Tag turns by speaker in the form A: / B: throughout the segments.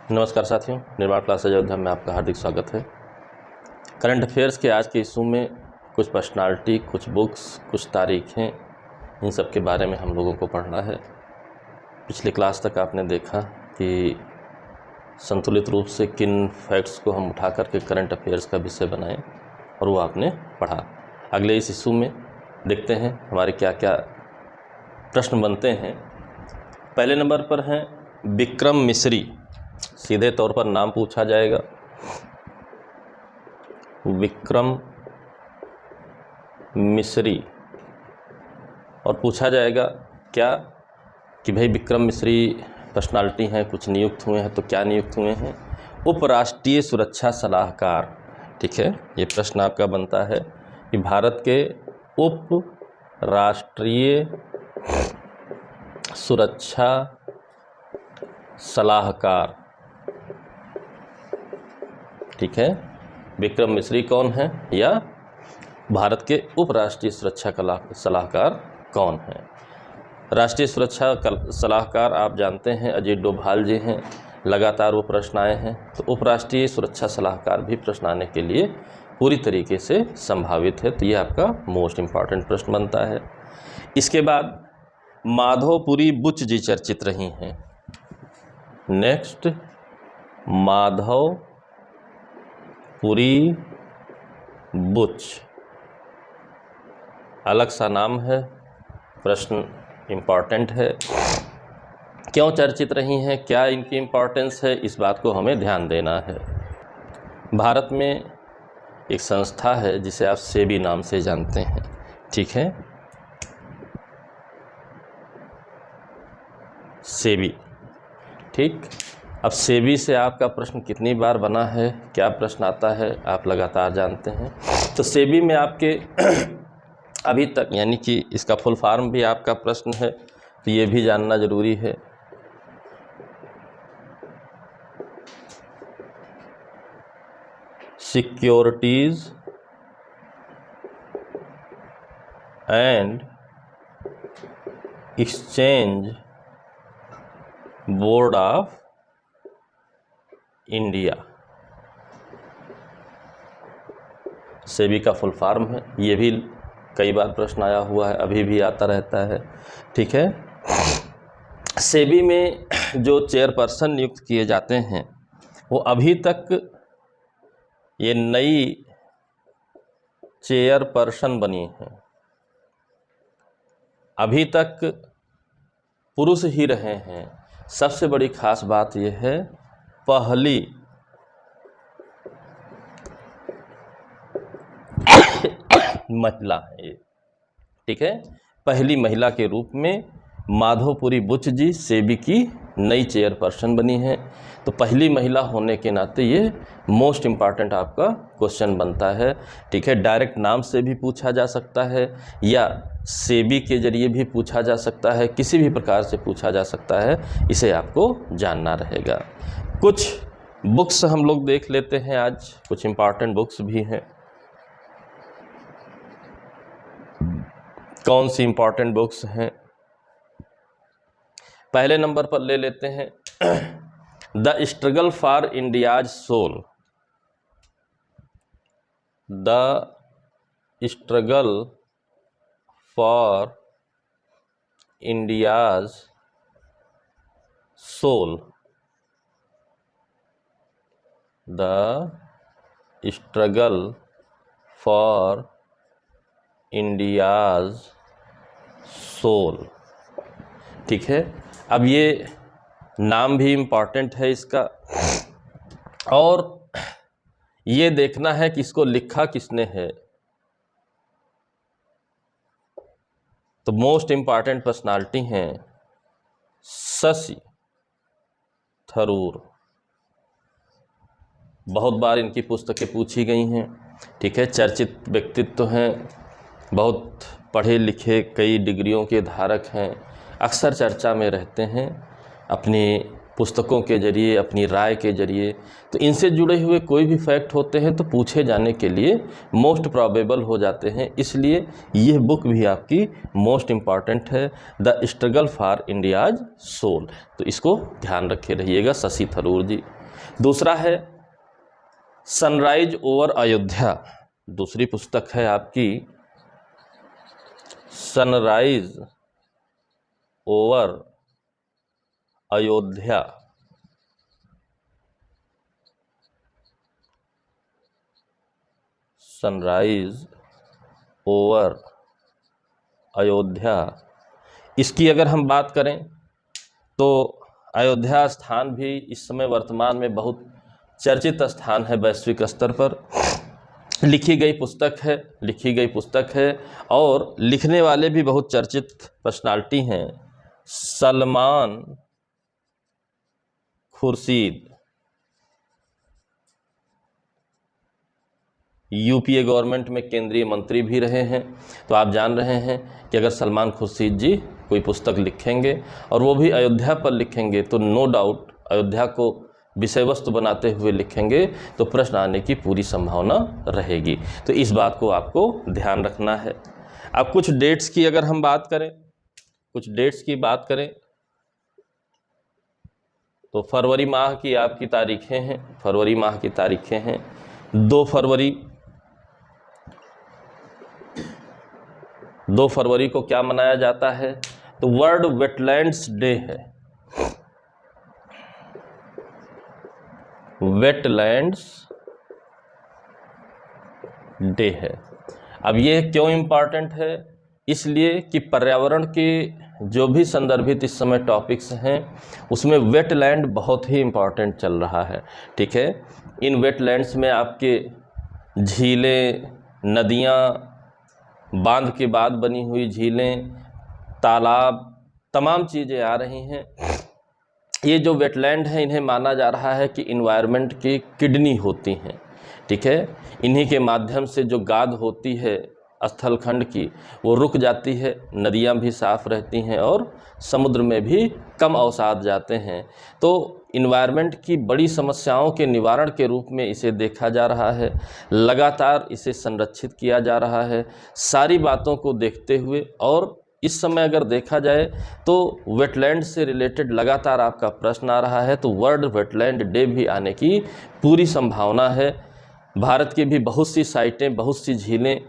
A: नमस्कार साथियों, निर्माण क्लासेज अयोध्या में आपका हार्दिक स्वागत है। करंट अफेयर्स के आज के इशू में कुछ पर्सनालिटी, कुछ बुक्स, कुछ तारीखें, इन सब के बारे में हम लोगों को पढ़ना है। पिछले क्लास तक आपने देखा कि संतुलित रूप से किन फैक्ट्स को हम उठा करके करंट अफेयर्स का विषय बनाएं और वो आपने पढ़ा। अगले इस इशू में देखते हैं हमारे क्या क्या प्रश्न बनते हैं। पहले नंबर पर हैं विक्रम मिस्री। सीधे तौर पर नाम पूछा जाएगा, विक्रम मिस्री, और पूछा जाएगा क्या कि भाई विक्रम मिस्री पर्सनालिटी हैं, कुछ नियुक्त हुए हैं, तो क्या नियुक्त हुए हैं? उपराष्ट्रीय सुरक्षा सलाहकार। ठीक है, ये प्रश्न आपका बनता है कि भारत के उप राष्ट्रीय सुरक्षा सलाहकार, ठीक है, विक्रम मिस्री कौन है या भारत के उप राष्ट्रीय सुरक्षा सलाहकार कौन है? राष्ट्रीय सुरक्षा सलाहकार आप जानते हैं अजीत डोभाल जी हैं। लगातार वो प्रश्न आए हैं, तो उप राष्ट्रीय सुरक्षा सलाहकार भी प्रश्न आने के लिए पूरी तरीके से संभावित है। तो ये आपका मोस्ट इम्पॉर्टेंट प्रश्न बनता है। इसके बाद माधवपुरी बुच जी चर्चित रही हैं। नेक्स्ट, माधवपुरी बुच, अलग सा नाम है, प्रश्न इम्पॉर्टेंट है। क्यों चर्चित रही हैं, क्या इनकी इम्पॉर्टेंस है, इस बात को हमें ध्यान देना है। भारत में एक संस्था है जिसे आप सेबी नाम से जानते हैं, ठीक है, सेबी। ठीक, अब सेबी से आपका प्रश्न कितनी बार बना है, क्या प्रश्न आता है, आप लगातार जानते हैं। तो सेबी में आपके अभी तक, यानी कि इसका फुल फॉर्म भी आपका प्रश्न है, तो ये भी जानना जरूरी है। Securities and exchange board of India, SEBI का फुल फॉर्म है। ये भी कई बार प्रश्न आया हुआ है, अभी भी आता रहता है, ठीक है। सेबी में जो चेयरपर्सन नियुक्त किए जाते हैं वो अभी तक, ये नई चेयरपर्सन बनी हैं, अभी तक पुरुष ही रहे हैं। सबसे बड़ी खास बात यह है, पहली महिला है ये, ठीक है, पहली महिला के रूप में माधवपुरी बुच जी सेबी की नई चेयरपर्सन बनी है। तो पहली महिला होने के नाते ये मोस्ट इम्पॉर्टेंट आपका क्वेश्चन बनता है, ठीक है। डायरेक्ट नाम से भी पूछा जा सकता है या सेबी के जरिए भी पूछा जा सकता है, किसी भी प्रकार से पूछा जा सकता है, इसे आपको जानना रहेगा। कुछ बुक्स हम लोग देख लेते हैं आज, कुछ इम्पॉर्टेंट बुक्स भी हैं। कौन सी इम्पॉर्टेंट बुक्स हैं? पहले नंबर पर ले लेते हैं the struggle for India's soul, the struggle for India's soul, the struggle for India's soul, ठीक है। अब ये नाम भी इम्पॉर्टेंट है इसका, और ये देखना है कि इसको लिखा किसने है। तो मोस्ट इम्पॉर्टेंट पर्सनालिटी हैं शशि थरूर, बहुत बार इनकी पुस्तकें पूछी गई हैं, ठीक है। चर्चित व्यक्तित्व हैं, बहुत पढ़े लिखे, कई डिग्रियों के धारक हैं, अक्सर चर्चा में रहते हैं, अपनी पुस्तकों के जरिए, अपनी राय के जरिए, तो इनसे जुड़े हुए कोई भी फैक्ट होते हैं तो पूछे जाने के लिए मोस्ट प्रोबेबल हो जाते हैं। इसलिए यह बुक भी आपकी मोस्ट इम्पॉर्टेंट है, the struggle for India's soul. तो इसको ध्यान रखे रहिएगा, शशि थरूर जी। दूसरा है सनराइज ओवर अयोध्या, दूसरी पुस्तक है आपकी sunrise over Ayodhya. Sunrise over Ayodhya, इसकी अगर हम बात करें तो अयोध्या स्थान भी इस समय वर्तमान में बहुत चर्चित स्थान है वैश्विक स्तर पर। लिखी गई पुस्तक है और लिखने वाले भी बहुत चर्चित पर्सनालिटी हैं। सलमान खुर्शीद, यूपीए गवर्नमेंट में केंद्रीय मंत्री भी रहे हैं। तो आप जान रहे हैं कि अगर सलमान खुर्शीद जी कोई पुस्तक लिखेंगे और वो भी अयोध्या पर लिखेंगे तो नो डाउट अयोध्या को विषय वस्तु बनाते हुए लिखेंगे तो प्रश्न आने की पूरी संभावना रहेगी। तो इस बात को आपको ध्यान रखना है। अब कुछ डेट्स की अगर हम बात करें, तो फरवरी माह की आपकी तारीखें हैं। 2 फरवरी को क्या मनाया जाता है? तो वर्ल्ड वेटलैंड्स डे है। वेटलैंड्स डे है। अब ये क्यों इम्पॉर्टेंट है? इसलिए कि पर्यावरण के जो भी संदर्भित इस समय टॉपिक्स हैं उसमें वेटलैंड बहुत ही इम्पॉर्टेंट चल रहा है। ठीक है, इन वेटलैंड्स में आपके झीलें, नदियाँ, बांध के बाद बनी हुई झीलें, तालाब, तमाम चीज़ें आ रही हैं। ये जो वेटलैंड हैं इन्हें माना जा रहा है कि इन्वायरमेंट की किडनी होती हैं। ठीक है, इन्हीं के माध्यम से जो गाद होती है स्थलखंड की वो रुक जाती है, नदियाँ भी साफ रहती हैं और समुद्र में भी कम अवसाद जाते हैं। तो इन्वायरमेंट की बड़ी समस्याओं के निवारण के रूप में इसे देखा जा रहा है, लगातार इसे संरक्षित किया जा रहा है। सारी बातों को देखते हुए और इस समय अगर देखा जाए तो वेटलैंड से रिलेटेड लगातार आपका प्रश्न आ रहा है, तो वर्ल्ड वेटलैंड डे भी आने की पूरी संभावना है। भारत की भी बहुत सी साइटें, बहुत सी झीलें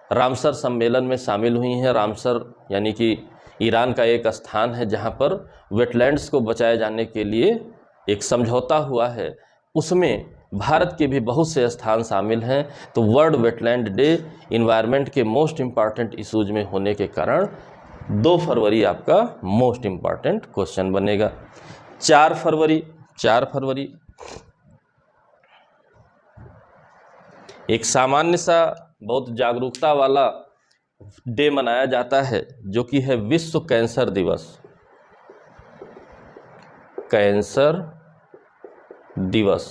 A: रामसर सम्मेलन में शामिल हुई हैं। रामसर यानी कि ईरान का एक स्थान है जहां पर वेटलैंड्स को बचाए जाने के लिए एक समझौता हुआ है, उसमें भारत के भी बहुत से स्थान शामिल हैं। तो वर्ल्ड वेटलैंड डे इन्वायरमेंट के मोस्ट इम्पॉर्टेंट इशूज में होने के कारण 2 फरवरी आपका मोस्ट इम्पॉर्टेंट क्वेश्चन बनेगा। 4 फरवरी एक सामान्य सा बहुत जागरूकता वाला डे मनाया जाता है जो कि है विश्व कैंसर दिवस। कैंसर दिवस,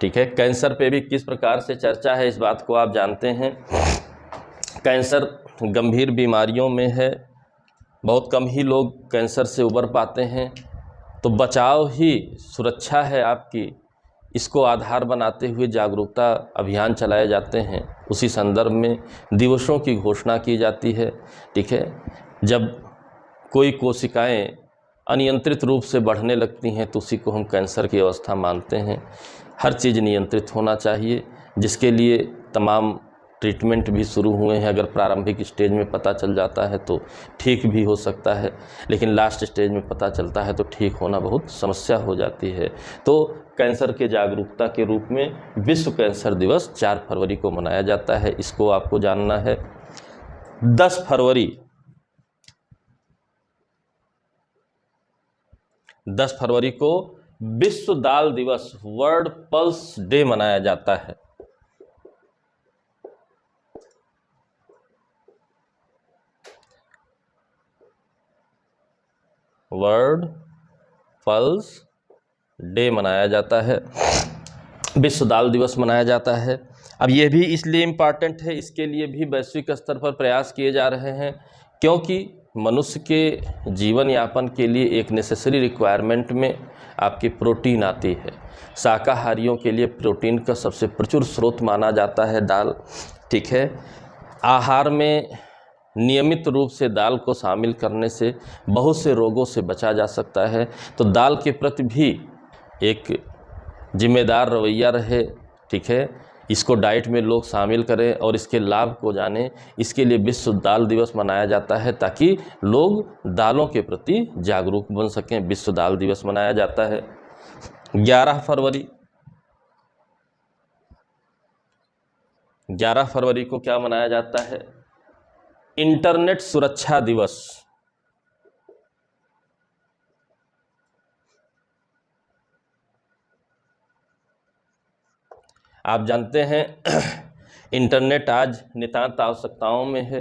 A: ठीक है। कैंसर पे भी किस प्रकार से चर्चा है इस बात को आप जानते हैं। कैंसर गंभीर बीमारियों में है, बहुत कम ही लोग कैंसर से उबर पाते हैं। तो बचाव ही सुरक्षा है आपकी, इसको आधार बनाते हुए जागरूकता अभियान चलाए जाते हैं। उसी संदर्भ में दिवसों की घोषणा की जाती है। ठीक है, जब कोई कोशिकाएं अनियंत्रित रूप से बढ़ने लगती हैं तो उसी को हम कैंसर की अवस्था मानते हैं। हर चीज़ नियंत्रित होना चाहिए, जिसके लिए तमाम ट्रीटमेंट भी शुरू हुए हैं। अगर प्रारंभिक स्टेज में पता चल जाता है तो ठीक भी हो सकता है, लेकिन लास्ट स्टेज में पता चलता है तो ठीक होना बहुत समस्या हो जाती है। तो कैंसर के जागरूकता के रूप में विश्व कैंसर दिवस 4 फरवरी को मनाया जाता है, इसको आपको जानना है। 10 फरवरी को विश्व दाल दिवस, वर्ल्ड पल्स डे मनाया जाता है। वर्ल्ड पल्स डे मनाया जाता है, विश्व दाल दिवस मनाया जाता है। अब यह भी इसलिए इम्पॉर्टेंट है, इसके लिए भी वैश्विक स्तर पर प्रयास किए जा रहे हैं, क्योंकि मनुष्य के जीवन यापन के लिए एक नेसेसरी रिक्वायरमेंट में आपकी प्रोटीन आती है। शाकाहारियों के लिए प्रोटीन का सबसे प्रचुर स्रोत माना जाता है दाल, ठीक है। आहार में नियमित रूप से दाल को शामिल करने से बहुत से रोगों से बचा जा सकता है। तो दाल के प्रति भी एक जिम्मेदार रवैया रहे, ठीक है। इसको डाइट में लोग शामिल करें और इसके लाभ को जानें। इसके लिए विश्व दाल दिवस मनाया जाता है ताकि लोग दालों के प्रति जागरूक बन सकें। विश्व दाल दिवस मनाया जाता है। 11 फरवरी को क्या मनाया जाता है? इंटरनेट सुरक्षा दिवस। आप जानते हैं इंटरनेट आज नितांत आवश्यकताओं में है।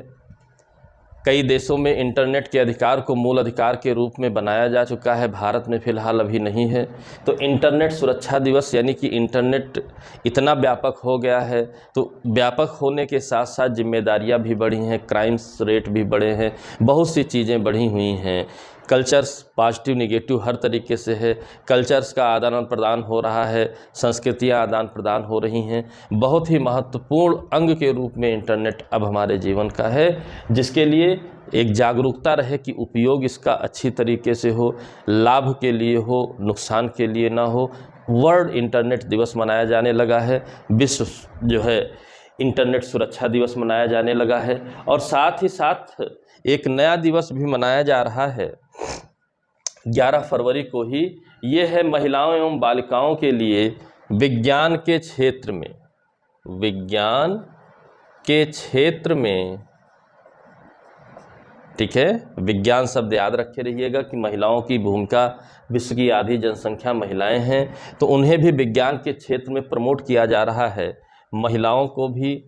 A: कई देशों में इंटरनेट के अधिकार को मूल अधिकार के रूप में बनाया जा चुका है, भारत में फ़िलहाल अभी नहीं है। तो इंटरनेट सुरक्षा दिवस यानी कि इंटरनेट इतना व्यापक हो गया है, तो व्यापक होने के साथ साथ जिम्मेदारियां भी बढ़ी हैं, क्राइम्स रेट भी बढ़े हैं, बहुत सी चीज़ें बढ़ी हुई हैं। कल्चर्स पॉजिटिव नेगेटिव हर तरीके से है। कल्चर्स का आदान प्रदान हो रहा है, संस्कृतियां आदान प्रदान हो रही हैं। बहुत ही महत्वपूर्ण अंग के रूप में इंटरनेट अब हमारे जीवन का है, जिसके लिए एक जागरूकता रहे कि उपयोग इसका अच्छी तरीके से हो, लाभ के लिए हो, नुकसान के लिए ना हो। वर्ल्ड इंटरनेट दिवस मनाया जाने लगा है, विश्व जो है इंटरनेट सुरक्षा दिवस मनाया जाने लगा है। और साथ ही साथ एक नया दिवस भी मनाया जा रहा है 11 फरवरी को ही। ये है महिलाओं एवं बालिकाओं के लिए विज्ञान के क्षेत्र में, ठीक है। विज्ञान शब्द याद रखे रहिएगा कि महिलाओं की भूमिका, विश्व की आधी जनसंख्या महिलाएं हैं, तो उन्हें भी विज्ञान के क्षेत्र में प्रमोट किया जा रहा है, महिलाओं को भी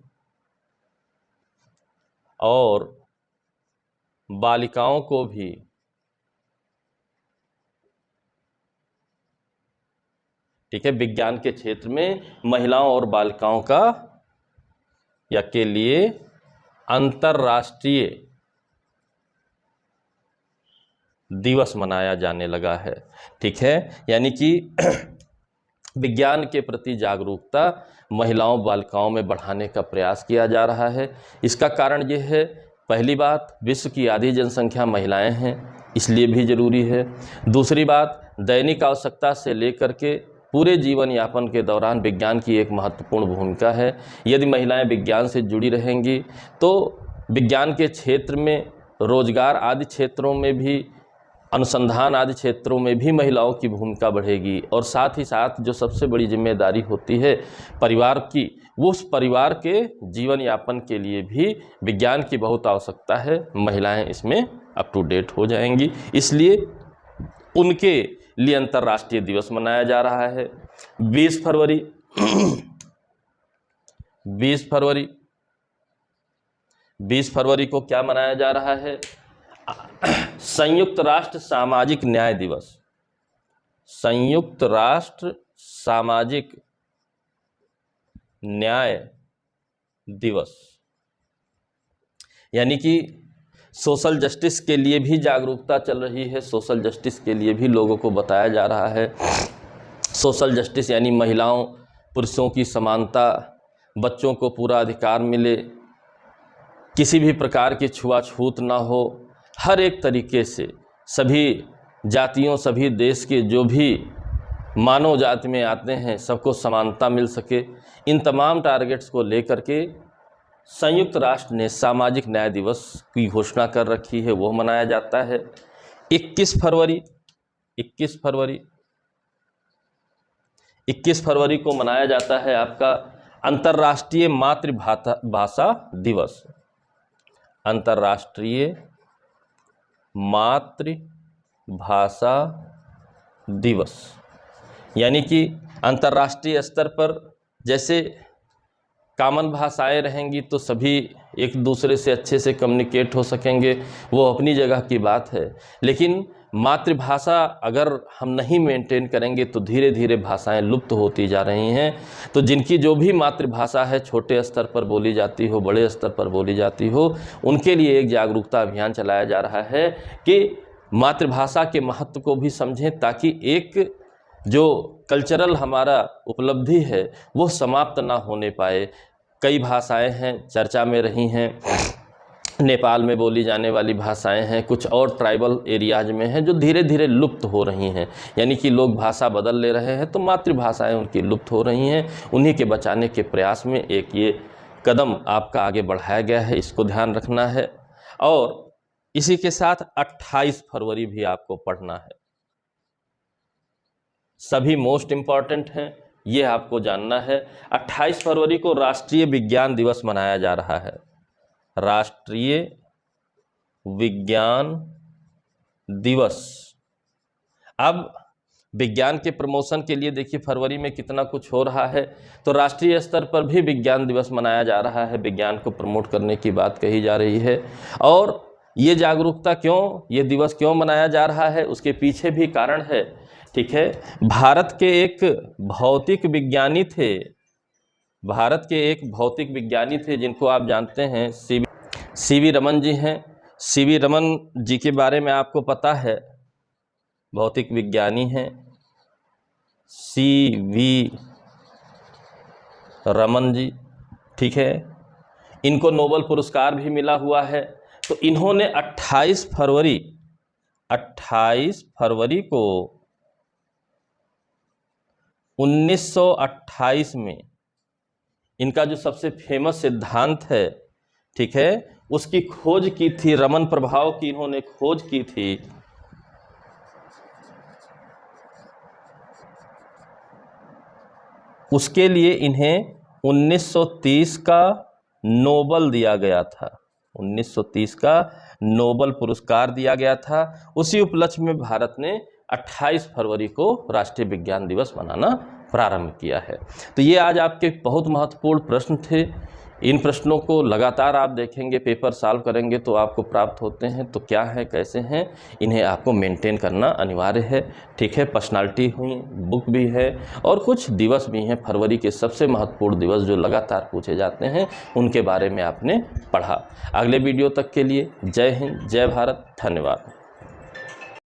A: और बालिकाओं को भी। ठीक है, विज्ञान के क्षेत्र में महिलाओं और बालिकाओं का या के लिए अंतर्राष्ट्रीय दिवस मनाया जाने लगा है, ठीक है। यानी कि विज्ञान के प्रति जागरूकता महिलाओं बालिकाओं में बढ़ाने का प्रयास किया जा रहा है। इसका कारण ये है, पहली बात, विश्व की आधी जनसंख्या महिलाएं हैं, इसलिए भी ज़रूरी है। दूसरी बात, दैनिक आवश्यकता से लेकर के पूरे जीवन यापन के दौरान विज्ञान की एक महत्वपूर्ण भूमिका है। यदि महिलाएं विज्ञान से जुड़ी रहेंगी तो विज्ञान के क्षेत्र में, रोजगार आदि क्षेत्रों में भी, अनुसंधान आदि क्षेत्रों में भी महिलाओं की भूमिका बढ़ेगी। और साथ ही साथ जो सबसे बड़ी जिम्मेदारी होती है परिवार की, वो उस परिवार के जीवन यापन के लिए भी विज्ञान की बहुत आवश्यकता है। महिलाएं इसमें अप टू डेट हो जाएंगी, इसलिए उनके लिए अंतर्राष्ट्रीय दिवस मनाया जा रहा है। 20 फरवरी को क्या मनाया जा रहा है? संयुक्त राष्ट्र सामाजिक न्याय दिवस। संयुक्त राष्ट्र सामाजिक न्याय दिवस यानी कि सोशल जस्टिस के लिए भी जागरूकता चल रही है, सोशल जस्टिस के लिए भी लोगों को बताया जा रहा है। सोशल जस्टिस यानी महिलाओं पुरुषों की समानता, बच्चों को पूरा अधिकार मिले, किसी भी प्रकार की छुआछूत ना हो, हर एक तरीके से सभी जातियों, सभी देश के जो भी मानव जाति में आते हैं सबको समानता मिल सके। इन तमाम टारगेट्स को लेकर के संयुक्त राष्ट्र ने सामाजिक न्याय दिवस की घोषणा कर रखी है, वो मनाया जाता है। 21 फरवरी को मनाया जाता है आपका अंतर्राष्ट्रीय मातृभाषा दिवस। अंतर्राष्ट्रीय मातृभाषा दिवस यानी कि अंतर्राष्ट्रीय स्तर पर जैसे कॉमन भाषाएं रहेंगी तो सभी एक दूसरे से अच्छे से कम्युनिकेट हो सकेंगे, वो अपनी जगह की बात है। लेकिन मातृभाषा अगर हम नहीं मेंटेन करेंगे तो धीरे धीरे भाषाएं लुप्त होती जा रही हैं। तो जिनकी जो भी मातृभाषा है, छोटे स्तर पर बोली जाती हो, बड़े स्तर पर बोली जाती हो, उनके लिए एक जागरूकता अभियान चलाया जा रहा है कि मातृभाषा के महत्व को भी समझें, ताकि एक जो कल्चरल हमारा उपलब्धि है वो समाप्त ना होने पाए। कई भाषाएं हैं चर्चा में रही हैं, नेपाल में बोली जाने वाली भाषाएं हैं, कुछ और ट्राइबल एरियाज में हैं जो धीरे धीरे लुप्त हो रही हैं, यानी कि लोग भाषा बदल ले रहे हैं, तो मातृभाषाएं उनकी लुप्त हो रही हैं। उन्हीं के बचाने के प्रयास में एक ये कदम आपका आगे बढ़ाया गया है, इसको ध्यान रखना है। और इसी के साथ 28 फरवरी भी आपको पढ़ना है। सभी मोस्ट इम्पॉर्टेंट हैं, ये आपको जानना है। 28 फरवरी को राष्ट्रीय विज्ञान दिवस मनाया जा रहा है। राष्ट्रीय विज्ञान दिवस। अब विज्ञान के प्रमोशन के लिए देखिए फरवरी में कितना कुछ हो रहा है। तो राष्ट्रीय स्तर पर भी विज्ञान दिवस मनाया जा रहा है, विज्ञान को प्रमोट करने की बात कही जा रही है। और ये जागरूकता क्यों, ये दिवस क्यों मनाया जा रहा है, उसके पीछे भी कारण है। ठीक है, भारत के एक भौतिक विज्ञानी थे, भारत के एक भौतिक विज्ञानी थे जिनको आप जानते हैं, सीवी रमन जी हैं। सीवी रमन जी के बारे में आपको पता है, भौतिक विज्ञानी हैं सीवी रमन जी। ठीक है, इनको नोबेल पुरस्कार भी मिला हुआ है। तो इन्होंने 28 फरवरी को 1928 में इनका जो सबसे फेमस सिद्धांत है, ठीक है, उसकी खोज की थी। रमन प्रभाव की इन्होंने खोज की थी। उसके लिए इन्हें 1930 का नोबेल दिया गया था, 1930 का नोबेल पुरस्कार दिया गया था। उसी उपलक्ष्य में भारत ने 28 फरवरी को राष्ट्रीय विज्ञान दिवस मनाना प्रारंभ किया है। तो ये आज आपके बहुत महत्वपूर्ण प्रश्न थे। इन प्रश्नों को लगातार आप देखेंगे, पेपर सॉल्व करेंगे तो आपको प्राप्त होते हैं। तो क्या है, कैसे हैं, इन्हें आपको मेंटेन करना अनिवार्य है। ठीक है, पर्सनालिटी हुई, बुक भी है और कुछ दिवस भी हैं, फरवरी के सबसे महत्वपूर्ण दिवस जो लगातार पूछे जाते हैं, उनके बारे में आपने पढ़ा। अगले वीडियो तक के लिए जय हिंद, जय भारत, धन्यवाद।